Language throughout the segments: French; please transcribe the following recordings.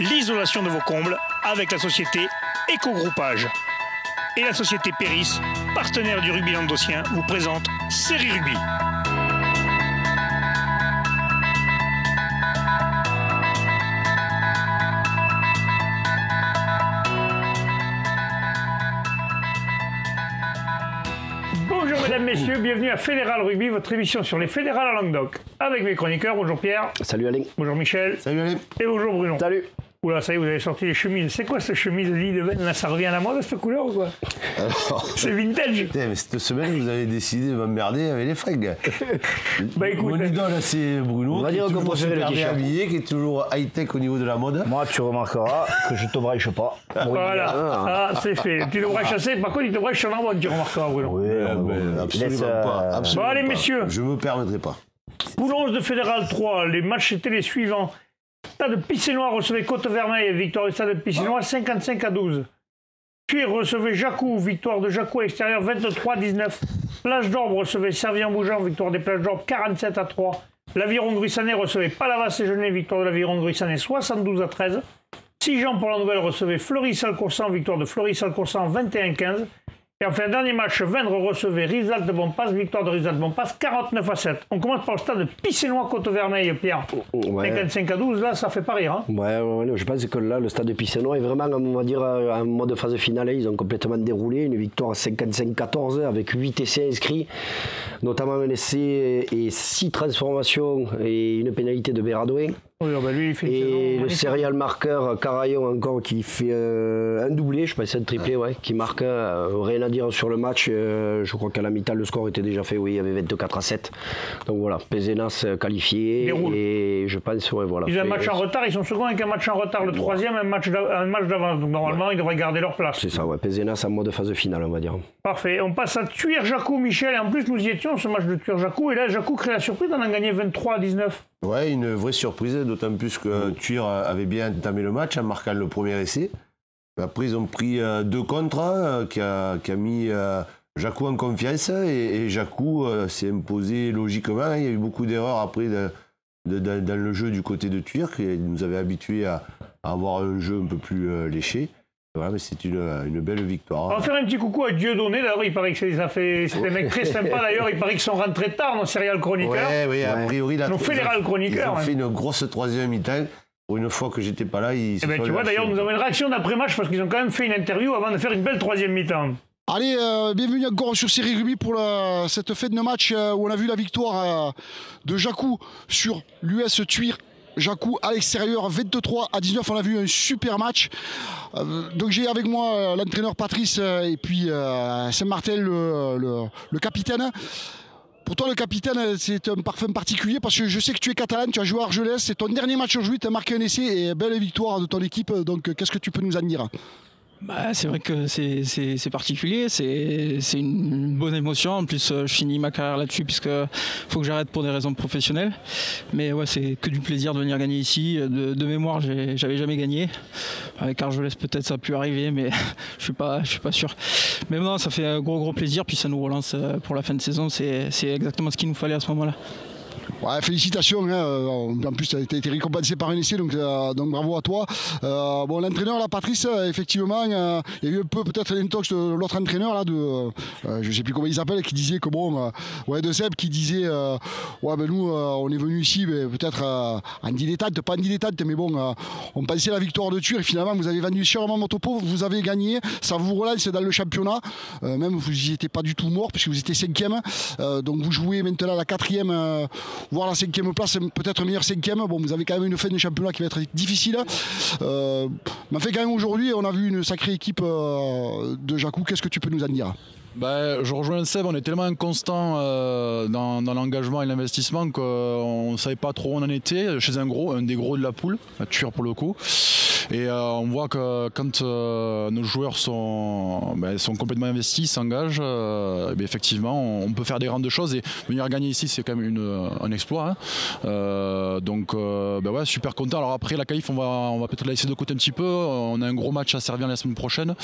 l'isolation de vos combles avec la société Éco-Groupage. Et la société Péris, partenaire du rugby languedocien, vous présente Série Rugby. Bonjour mesdames, messieurs, bienvenue à Fédéral Rugby, votre émission sur les fédérales à Languedoc. Avec mes chroniqueurs, bonjour Pierre. Salut Alain. Bonjour Michel. Salut Alain. Et bonjour Bruno. Salut. Oula, ça y est, vous avez sorti les chemises. C'est quoi cette chemise lit de veine là? Ça revient à la mode cette couleur ou quoi? C'est vintage. Putain, mais cette semaine, vous avez décidé de m'emmerder avec les fringues. Bah écoute. Mon idole, c'est Bruno, On va qui est dire qu'on toujours préfère le super bien t-shirt. habillé, qui est toujours high-tech au niveau de la mode. Moi, tu remarqueras que je te brèche pas. Voilà, ah, c'est fait. Tu devrais chasser, par contre, il devrait sur l'envoi, tu remarqueras, Bruno. Oui, Absolument pas. Absolument Bon, allez, pas. messieurs. Je me permettrai pas. Poule 11 de Fédéral 3, les matchs étaient les suivants. Stade Picénois recevait Côte-Vermeille, victoire du Stade Picénois 55-12. Puis recevait Jacou, victoire de Jacou à l'extérieur 23-19. Plage d'Orbe recevait Servien-Bougeant, victoire des Plages d'Orbe 47-3. L'Aviron Gruissanais recevait Palavas et Genève, victoire de l'Aviron Gruissanais 72-13. Sijan pour la Nouvelle recevait Fleury-Salcoursan, victoire de Fleury-Salcoursan 21-15. Et enfin, dernier match, Vendre recevait Rizal de Bonpass, victoire de Rizal de Bonpass 49-7. On commence par le stade Picénois Côte-Vermeille, Pierre. Ouais. 55-12, là, ça fait pas rire. Hein. Ouais, je pense que là, le stade de Picénois est vraiment, on va dire, en mode phase finale. Ils ont complètement déroulé. Une victoire à 55-14 avec 8 essais inscrits, notamment un essai et 6 transformations et une pénalité de Béradouin. Oui, bah lui, il fait Et le serial marqueur Carayon encore qui fait un doublé, je pense un triplé, ouais, qui marque rien à dire sur le match. Je crois qu'à la mi-temps le score était déjà fait, oui, il y avait 24-7. Donc voilà, Pézenas qualifié Déroule. et je pense, ouais, voilà. Ils ont un match en retard, ils sont seconds avec un match en retard. Le troisième, un match d'avance. Donc normalement, ils devraient garder leur place. C'est ça, ouais, Pézenas en mode phase finale, on va dire. Parfait. On passe à Tuir-Jacou, Michel. Et en plus, nous y étions, ce match de Tuir-Jacou. Et là, Jacou crée la surprise, on a gagné 23-19. Ouais, une vraie surprise, d'autant plus que Tuir avait bien entamé le match en marquant le premier essai. Après, ils ont pris 2 contre, qui a mis Jacou en confiance, et Jacou s'est imposé logiquement. Il y a eu beaucoup d'erreurs après dans le jeu du côté de Tuir, qui nous avait habitués à avoir un jeu un peu plus léché. Voilà, mais c'est une belle victoire. On va faire un petit coucou à Dieudonné. D'ailleurs, il paraît que c'est un mec très sympa. D'ailleurs, il paraît qu'ils sont rentrés tard, nos serial chroniqueurs. Oui, a priori, Nos fédéral chroniqueurs. Ils ont fait une grosse troisième mi-temps. Pour une fois que j'étais pas là, ils se sont Tu vois, d'ailleurs, nous avons une réaction d'après-match parce qu'ils ont quand même fait une interview avant de faire une belle troisième mi-temps. Allez, bienvenue encore sur Série Rugby pour cette fête de match où on a vu la victoire de Jacou sur l'US Tuir. Jacou à l'extérieur, 23-19, on a vu un super match. Donc j'ai avec moi l'entraîneur Patrice et puis Saint-Martin, le capitaine. Pour toi, le capitaine, c'est un parfum particulier parce que je sais que tu es catalan, tu as joué à Argelès, c'est ton dernier match aujourd'hui, tu as marqué un essai et belle victoire de ton équipe. Donc qu'est-ce que tu peux nous en dire ? Bah, c'est vrai que c'est particulier, c'est une bonne émotion. En plus, je finis ma carrière là-dessus puisque faut que j'arrête pour des raisons professionnelles. Mais ouais, c'est que du plaisir de venir gagner ici. De mémoire, j'avais jamais gagné. Avec Argelès, peut-être ça a pu arriver, mais je suis pas sûr. Mais non, ça fait un gros plaisir. Puis ça nous relance pour la fin de saison. C'est exactement ce qu'il nous fallait à ce moment-là. Ouais, félicitations, hein. En plus tu as été récompensé par un essai, donc bravo à toi. Bon, l'entraîneur là, Patrice, effectivement, il y a eu un peu peut-être l'intox de l'autre entraîneur là, je sais plus comment il s'appelle, qui disait que bon, de Seb, qui disait ouais, ben nous on est venu ici peut-être en dilettante, pas en dilettante, mais bon, on pensait à la victoire de Tuir et finalement vous avez vendu chèrement votre peau, vous avez gagné, ça vous relance dans le championnat, même vous n'y étiez pas du tout mort puisque vous étiez 5e, donc vous jouez maintenant la 4e, voire la 5e place, peut-être meilleur 5e. Bon, vous avez quand même une fin de championnat qui va être difficile. Mais fait quand même aujourd'hui, on a vu une sacrée équipe de Jacou. Qu'est-ce que tu peux nous en dire ? Je rejoins Seb, on est tellement inconstant dans l'engagement et l'investissement qu'on ne savait pas trop où on en était chez un des gros de la poule, à Tuir pour le coup. Et on voit que quand nos joueurs sont complètement investis, s'engagent, effectivement, on peut faire des grandes choses. Et venir gagner ici, c'est quand même un exploit. Donc, ouais, super content. Alors après, la qualif, on va peut-être la laisser de côté un petit peu. On a un gros match à Servien la semaine prochaine.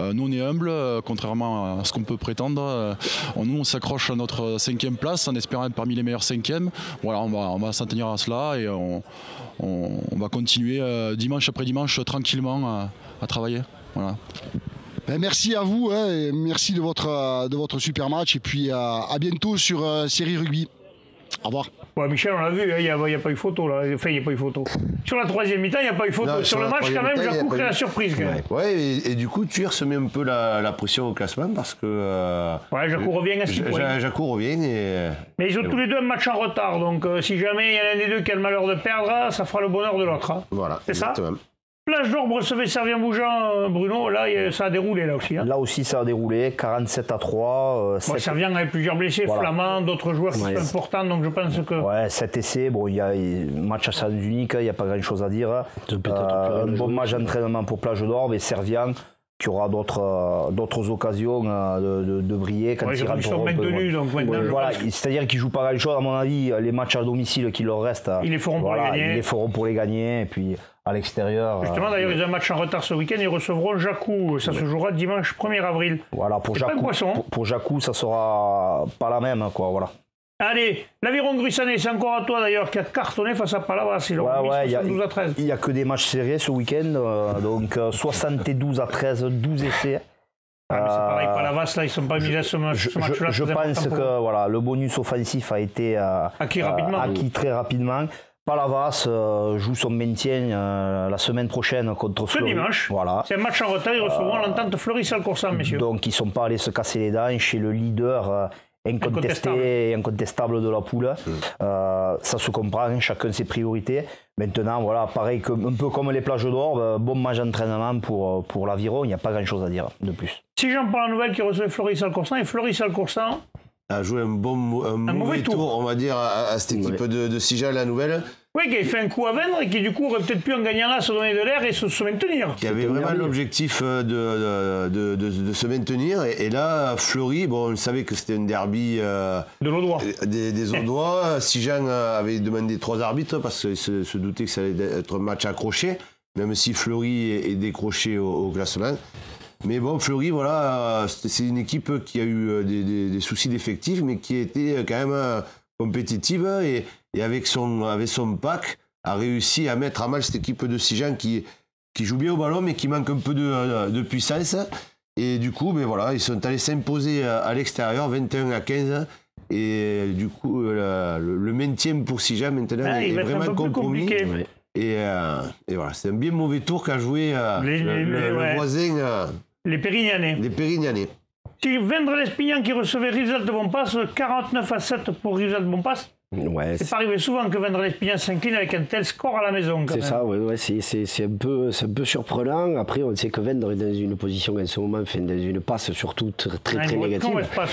Nous, on est humble, contrairement à ce qu'on peut prétendre. Nous, on s'accroche à notre 5e place en espérant être parmi les meilleurs 5e. Voilà, on va s'en tenir à cela et on va continuer dimanche après dimanche tranquillement à travailler. Voilà. Merci à vous, et merci de votre super match et puis à bientôt sur Série Rugby. Au revoir. Ouais, Michel, on l'a vu, il n'y a pas eu photo là. Enfin, il n'y a pas eu photo. Sur la 3e mi-temps, il n'y a pas eu photo. Non, sur le match, quand même, Jacou crée la surprise. Quand même. Ouais, et du coup, Thuir se met un peu la pression au classement parce que. Ouais, Jacou revient à 6 points. Jacou revient. Mais ils ont tous les deux un match en retard. Donc, si jamais il y en a un des deux qui a le malheur de perdre, ça fera le bonheur de l'autre. Hein. Voilà. C'est ça. Plage d'Orbe recevait Servien-Bougeant, Bruno. Là, ça a déroulé là aussi. Hein. Là aussi, ça a déroulé. 47-3. Servien avait plusieurs blessés, voilà. Flamand, d'autres joueurs qui sont importants. Donc, je pense que. Ouais, 7 essais. Bon, il y a un match à sens unique. Il n'y a pas grand-chose à dire. Un bon match d'entraînement pour Plage d'Orbe et Servien qui aura d'autres occasions de briller quand ils rentrent. Ils sont maintenus, donc maintenant. Voilà, c'est-à-dire qu'ils ne jouent pas grand-chose, à mon avis. Les matchs à domicile qui leur restent, ils les feront pour les gagner. Ils les feront pour les gagner. Et puis à l'extérieur. Justement, d'ailleurs, ils ont un match en retard ce week-end. Ils recevront Jacou. Ça se jouera dimanche 1er avril. Voilà, pour Jacou, ça sera pas la même, quoi. Voilà. Allez, l'Aviron Grussanet, c'est encore à toi d'ailleurs, qui a cartonné face à Palavas. Il n'y a que des matchs serrés ce week-end, donc 72 à 13, 12 essais. Mais c'est pareil, Palavas, là, ils ne sont pas mis à ce match-là. Je pense que voilà, le bonus offensif a été acquis très rapidement. Palavas joue son maintien la semaine prochaine contre Fleury. Ce dimanche, voilà. C'est un match en retard, ils recevront l'entente Fleury-Salcoursan, messieurs. Donc ils ne sont pas allés se casser les dents chez le leader incontesté et incontestable de la poule. Ça se comprend, chacun ses priorités. Maintenant, voilà, pareil, un peu comme les Plages d'Orbe, bon match d'entraînement pour l'Aviron, il n'y a pas grand-chose à dire de plus. Si j'en prends la nouvelle qui recevait Fleury-Salcoursan, et Fleury-Salcoursan a joué un mauvais tour, on va dire, à cette équipe de Sijan, la nouvelle. Oui, qui a fait un coup à vendre et qui du coup aurait peut-être pu en gagnant là se donner de l'air et se maintenir. Qui avait vraiment l'objectif de se maintenir. Et là, Fleury, bon, on savait que c'était un derby de l'Audois. Des Audois. Sijan avait demandé 3 arbitres parce qu'il se doutait que ça allait être un match accroché, même si Fleury est décroché au classement. Mais bon, Fleury, voilà, c'est une équipe qui a eu des soucis d'effectifs, mais qui était quand même compétitive et avec son pack a réussi à mettre à mal cette équipe de Sijan qui joue bien au ballon, mais qui manque un peu de puissance. Et du coup, voilà, ils sont allés s'imposer à l'extérieur, 21 à 15. Et du coup, le maintien pour Sijan maintenant est vraiment compromis. Et voilà, c'est un bien mauvais tour qu'a joué le voisin. Les Pérignanais. Si Vendres-Lespignan qui recevait Rivesaltes de Bonpass, 49 à 7 pour Rivesaltes de Bonpass. Ouais, c'est pas arrivé souvent que Vendres-Lespignan s'incline avec un tel score à la maison. C'est ça, c'est un peu surprenant. Après, on sait que Vendres est dans une position en ce moment, dans une passe surtout très négative.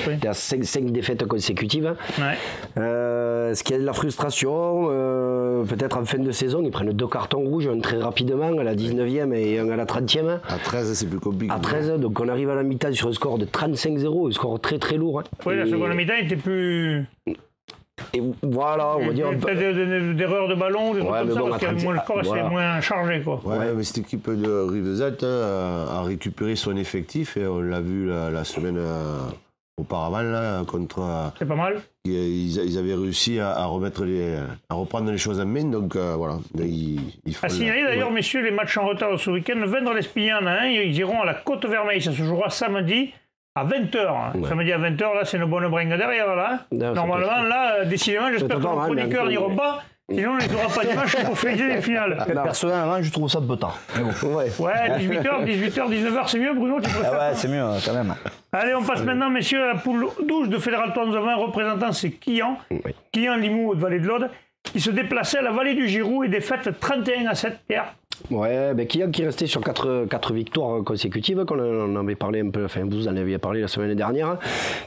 Il y a 5 défaites consécutives. Ouais. Ce qui est de la frustration, peut-être en fin de saison, ils prennent 2 cartons rouges, un très rapidement à la 19e et un à la 30e. À 13, c'est plus compliqué. À 13, donc on arrive à la mi-temps sur un score de 35-0, un score très lourd. Oui, la seconde mi-temps était plus... Et voilà, on va dire. Peut-être d'erreurs de ballon, des trucs comme ça, parce que le score c'est moins chargé. Quoi. Ouais, mais cette équipe de Rivesaltes a récupéré son effectif et on l'a vu la semaine auparavant là, contre. C'est pas mal. Ils avaient réussi à reprendre les choses en main, donc voilà. Il faut signaler d'ailleurs, messieurs, les matchs en retard ce week-end. Vendres-Lespignan, ils iront à la Côte-Vermeille, ça se jouera samedi. À 20h. Ouais. Samedi à 20h, là, c'est une bonne bringue derrière, là. Non, normalement, là, décidément, j'espère que nos chroniqueurs n'iront pas. Sinon, on ne les aura pas dimanche pour fêter les finales. Personnellement, je trouve ça un peu tard. Ouais, 18h, 19h, c'est mieux, Bruno, tu préfères? Ouais, c'est mieux, quand même. Allez, on passe maintenant, messieurs, à la poule 12 de Fédéral 3. Nous avons un représentant, c'est Quillan. Quillan Limoux, de Vallée de l'Aude, qui se déplaçait à la vallée du Giroux et défaite 31 à 7, Pierre. Ouais, Kian qui restait sur 4 victoires consécutives, qu'on en avait parlé un peu, enfin vous en aviez parlé la semaine dernière,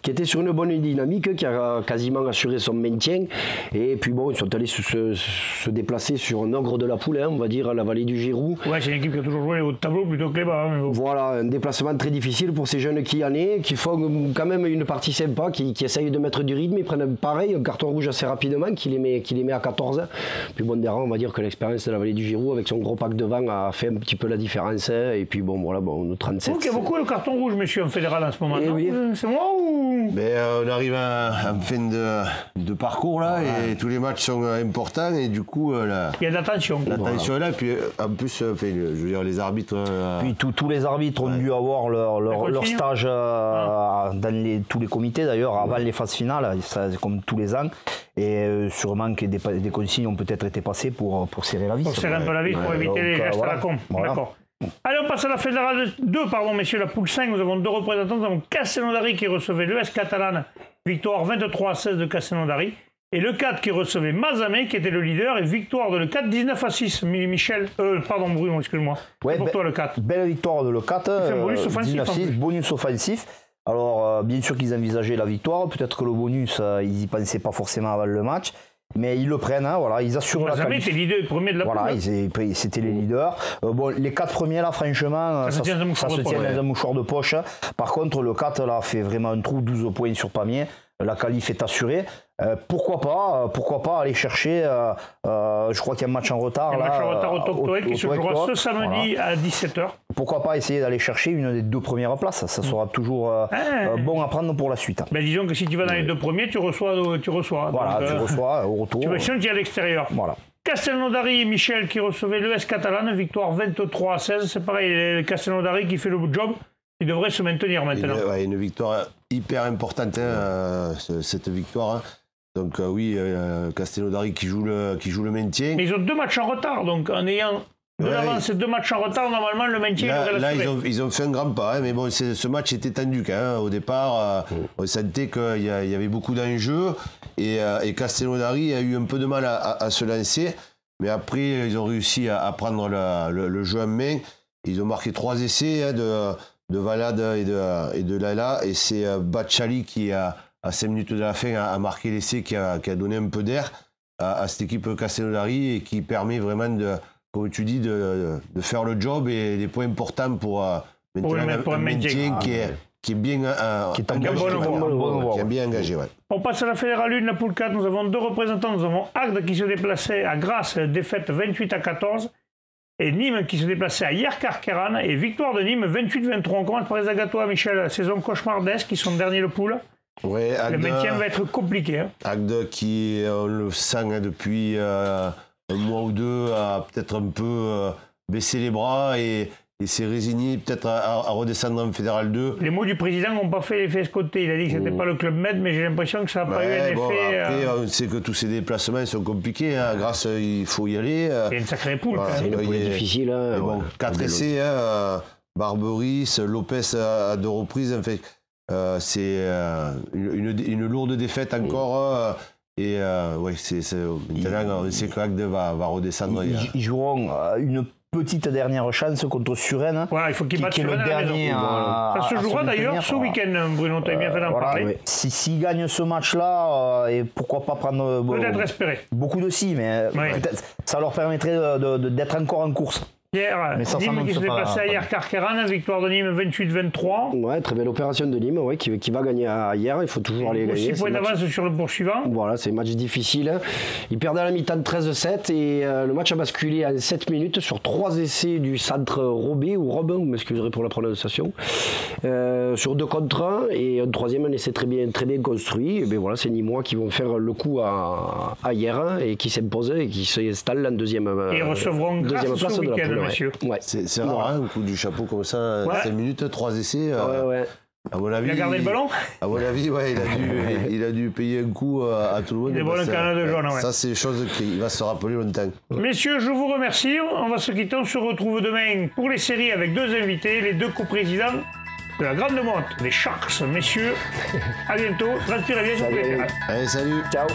qui était sur une bonne dynamique, qui a quasiment assuré son maintien. Et puis bon, ils sont allés se déplacer sur un ogre de la poule, on va dire, la vallée du Giroux. Ouais, c'est une équipe qui a toujours joué les hauts de tableau plutôt que les bas. Mais bon. Voilà, un déplacement très difficile pour ces jeunes Kianais, qui font quand même une partie sympa, qui essayent de mettre du rythme. Ils prennent pareil, un carton rouge assez rapidement, qui les met à 14. Puis bon, derrière, on va dire que l'expérience de la vallée du Giroux, avec son gros pack de a fait un petit peu la différence. Et puis bon, voilà, nous 37. Il y a beaucoup le carton rouge, messieurs, en fédéral en ce moment. Oui. C'est moi ou... Mais on arrive en fin de parcours là, et tous les matchs sont importants, et du coup il y a de l'attention. L'attention est là, et puis en plus, je veux dire, les arbitres. Puis tous les arbitres ont dû avoir leur stage dans tous les comités d'ailleurs, avant les phases finales, ça, comme tous les ans. Et sûrement que des consignes ont peut-être été passées pour serrer la vis. Pour serrer un peu la vis, pour éviter les gestes à la con. Voilà. D'accord. Allez, on passe à la fédérale 2, pardon, messieurs, la poule 5. Nous avons 2 représentants. Nous avons Castellondari qui recevait l'ES Catalane, victoire 23-16 de Castellondari. Et le 4 qui recevait Mazamet, qui était le leader, et victoire de le 4, 19-6. Michel, pardon, Bruno, excuse-moi. Ouais, pour toi, le 4. Belle victoire de le 4. Bonus offensif. 19-6, bonus offensif. Alors, bien sûr qu'ils envisageaient la victoire. Peut-être que le bonus, ils n'y pensaient pas forcément avant le match. Mais ils le prennent, hein, voilà, ils assurent la qualité. Mazamet était leader premier de la poule. Voilà, c'était les leaders. Bon, les 4 premiers, là, franchement, ça se tient dans un mouchoir de poche. Par contre, le 4, là, fait vraiment un trou, 12 points sur Pamiers. La qualif est assurée. Pourquoi pas aller chercher, je crois qu'il y a un match en retard. Un match en retard au Toctoec qui se jouera ce samedi à 17h. Pourquoi pas essayer d'aller chercher une des 2 premières places. Ça sera toujours bon à prendre pour la suite. Ben, disons que si tu vas dans les 2 premiers, tu reçois. Voilà, donc, tu reçois au retour. Tu vas sinon tu es à l'extérieur. Voilà. Castellondari et Michel qui recevaient l'ES Catalane, victoire 23-16. C'est pareil, Castellondari qui fait le job. Il devrait se maintenir maintenant. Une victoire hyper importante, cette victoire. Hein. Donc oui, Castellondari qui joue le maintien. Mais ils ont 2 matchs en retard, donc en ayant de l'avance et 2 matchs en retard, normalement le maintien devrait là ils ont fait un grand pas, hein, mais bon, ce match était tendu quand même. Au départ, on sentait qu'il y avait beaucoup d'enjeux, et Castellondari a eu un peu de mal à se lancer, mais après ils ont réussi à prendre le jeu en main. Ils ont marqué 3 essais, hein, de Valade et de Lala, et c'est Bachali qui à 5 minutes de la fin a marqué l'essai qui a donné un peu d'air à cette équipe Castellondari, et qui permet vraiment comme tu dis, de faire le job, et des points importants pour un maintien qui est bien engagé. Ouais. On passe à la fédérale 1, la poule 4. Nous avons 2 représentants. Nous avons Agde qui se déplaçait à Grasse, défaite 28-14. Et Nîmes qui se déplaçait à Yerkarkeran, et victoire de Nîmes 28-23. On commence par les Agatois, Michel. Saison cauchemardesque, qui sont derniers le poule. Ouais, Agde, le maintien va être compliqué. Hein. Agde qui, on le sent depuis un mois ou 2, a peut-être un peu baissé les bras et s'est résigné peut-être à redescendre en Fédéral 2. Les mots du président n'ont pas fait l'effet escompté. Il a dit que ce n'était pas le Club Med, mais j'ai l'impression que ça n'a pas eu un effet. Après, on sait que tous ces déplacements sont compliqués. Hein. Grâce, il faut y aller. C'est une sacrée poule. C'est une poule difficile. Hein, bon, 4 essais, Barberis, Lopez à 2 reprises. En fait, c'est une lourde défaite encore. Maintenant, on sait que Agde va redescendre. Ils joueront une petite dernière chance contre Suresnes. Voilà, il faut qu'ils battent Suresnes. Ça se jouera d'ailleurs ce week-end, Bruno, tu as bien fait d'en parler. Oui. S'ils gagnent ce match-là, et pourquoi pas prendre peut-être espérer. Beaucoup de si, mais peut-être ça leur permettrait d'être encore en course. Hier, Nîmes qui se déplaçait à Yerkarkeran, victoire de Nîmes 28-23. Ouais, très belle opération de Nîmes, qui va gagner hier. Il faut toujours aller gagner. 6 points d'avance sur le poursuivant. Voilà, c'est un match difficile. Ils perdent à la mi-temps 13-7, et le match a basculé à 7 minutes sur 3 essais du centre Robé, ou Robin, vous m'excuserez pour la prononciation, sur 2 contre 1, et un troisième, un essai très bien construit. Et bien voilà, c'est Nîmois qui vont faire le coup à hier, et qui s'imposent et qui s'installent en deuxième et recevront deuxième place ce week-end. Ouais. C'est rare, hein, un coup du chapeau comme ça, 5 minutes, 3 essais. À mon avis, il a gardé le ballon. À mon avis, il a dû payer un coup à tout le monde. Il est bon, le canard de jaune, Ça, c'est des choses qu'il va se rappeler longtemps. Messieurs, je vous remercie. On va se quitter. On se retrouve demain pour les séries avec 2 invités, les 2 coprésidents de la Grande Motte, les Sharks. Messieurs, à bientôt. Transpirez bien sur les terrains. Allez, salut. Ciao.